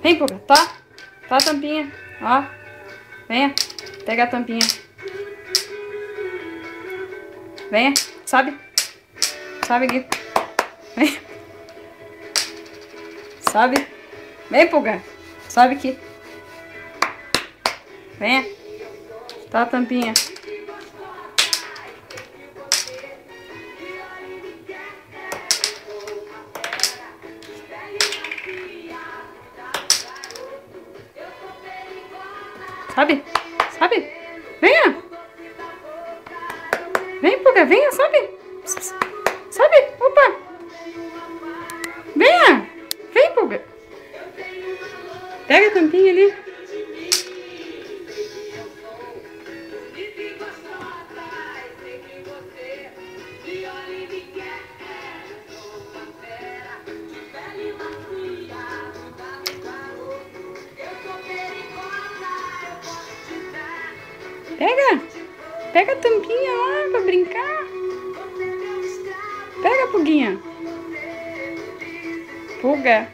Vem, Pulga. Tá. Tá a tampinha. Ó. Venha. Pega a tampinha. Venha. Sobe. Sobe aqui. Vem. Sobe. Vem, Pulga. Sobe aqui. Venha. Tá a tampinha. Sobe. Sobe. Venha. Vem, Pulga. Venha. Sobe. Sobe. Opa. Venha. Vem, Pulga. Pega a tampinha ali. Pega. Pega a tampinha lá pra brincar. Pega, Puguinha. Pulga.